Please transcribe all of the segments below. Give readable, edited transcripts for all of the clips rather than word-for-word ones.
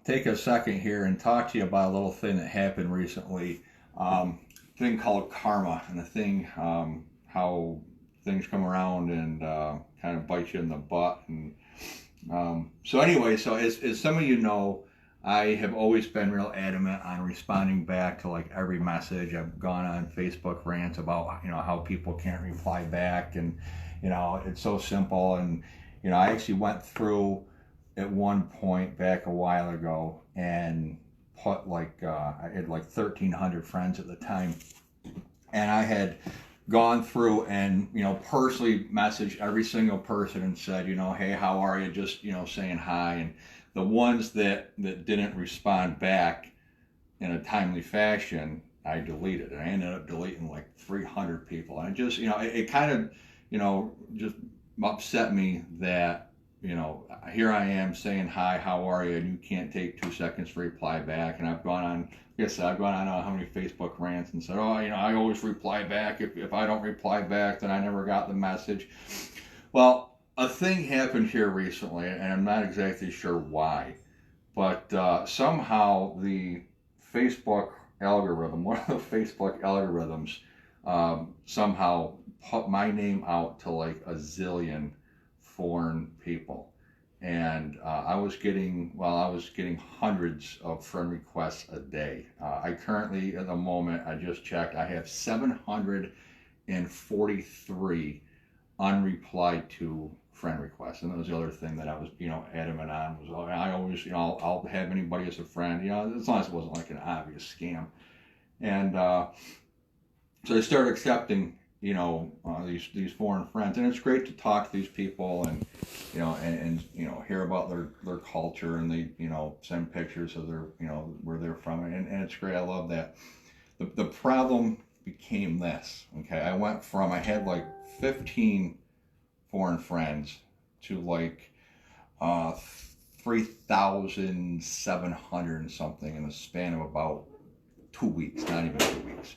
take a second here and talk to you about a little thing that happened recently. Thing called karma, and the thing how things come around and kind of bite you in the butt. And so anyway, so as some of you know, I have always been real adamant on responding back to like every message. I've gone on Facebook rants about how people can't reply back, and it's so simple. And I actually went through at one point back a while ago and put I had like 1,300 friends at the time, and I had gone through and personally messaged every single person and said, hey, how are you, just saying hi. And the ones that didn't respond back in a timely fashion, I deleted. And I ended up deleting like 300 people. And it just it kind of just upset me that here I am saying hi, how are you, and you can't take 2 seconds to reply back. And I've gone on, like I said, I've gone on how many Facebook rants and said, oh, I always reply back. If I don't reply back, then I never got the message. Well, a thing happened here recently, and I'm not exactly sure why, but somehow the Facebook algorithm, one of the Facebook algorithms, somehow put my name out to like a zillion foreign people. And I was getting hundreds of friend requests a day. I currently, at the moment, I just checked, I have 743 unreplied to friend requests. And that was the other thing that I was, adamant on was I always, I'll have anybody as a friend, as long as it wasn't like an obvious scam. And so I started accepting these foreign friends, and it's great to talk to these people and hear about their culture, and they send pictures of their where they're from, and it's great. I love that. The problem became this. Okay, I had like 15 foreign friends to like 3,700 and something in the span of about 2 weeks, not even 2 weeks.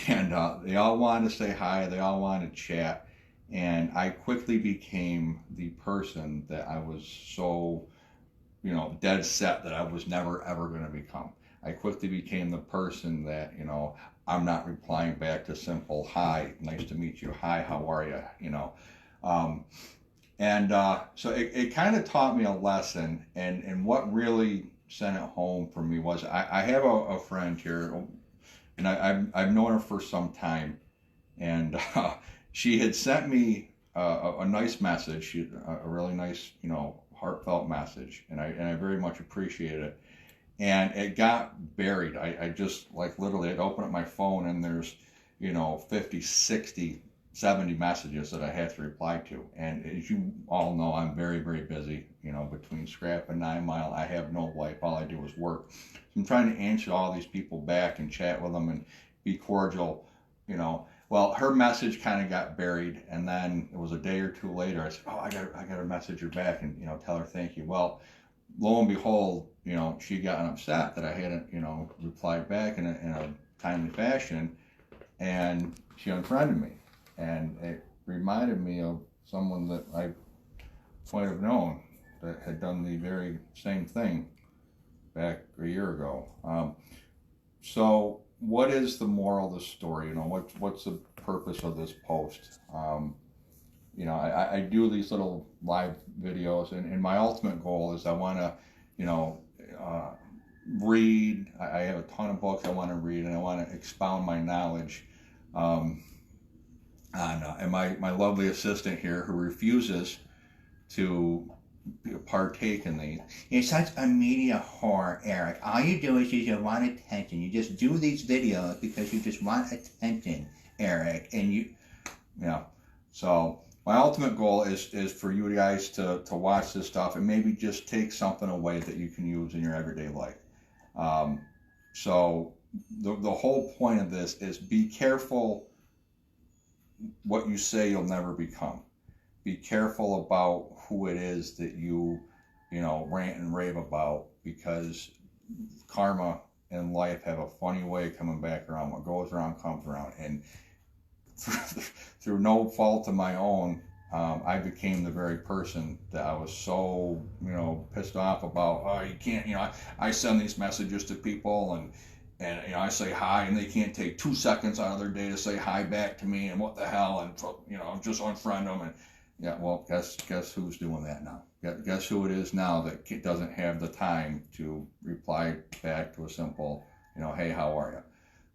And they all wanted to say hi, they all wanted to chat, and I quickly became the person that I was so dead set that I was never ever going to become. I quickly became the person that I'm not replying back to simple hi, nice to meet you, hi, how are you, and so it kind of taught me a lesson, and what really sent it home for me was I have a friend here, and I've known her for some time, and she had sent me a nice message, a really nice, heartfelt message, and I very much appreciated it. And it got buried. I just like literally, I'd open up my phone and there's 50, 60, 70 messages that I had to reply to. And as you all know, I'm very, very busy. Between Scrap and 9 Mile, I have no life. All I do is work. So I'm trying to answer all these people back and chat with them and be cordial. Well, her message kind of got buried, and then it was a day or two later. I said, "Oh, I got to message her back and tell her thank you." Well, lo and behold, she got upset that I hadn't replied back in a timely fashion, and she unfriended me. And it reminded me of someone that I might have known that had done the very same thing back a year ago. So what is the moral of the story? What's the purpose of this post? I do these little live videos, and my ultimate goal is I want to, read. I have a ton of books I want to read, and I want to expound my knowledge. And my lovely assistant here, who refuses to partake in these. You're such a media whore, Eric. All you do is you want attention. You just do these videos because you just want attention, Eric. And so my ultimate goal is for you guys to watch this stuff and maybe just take something away that you can use in your everyday life. So the whole point of this is be careful what you say you'll never become. Be careful about who it is that you rant and rave about, because karma and life have a funny way of coming back around. What goes around comes around, and through no fault of my own, I became the very person that I was so, pissed off about. Oh, you can't, I send these messages to people, and I say hi, and they can't take 2 seconds out of their day to say hi back to me, and what the hell, and just unfriend them, and yeah, well, guess who's doing that now? Guess who it is now that doesn't have the time to reply back to a simple, hey, how are you?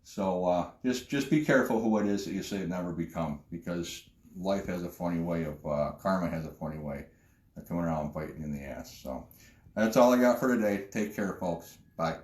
So just be careful who it is that you say it never become, because life has a funny way of karma has a funny way of coming around and biting you in the ass. So that's all I got for today. Take care, folks. Bye.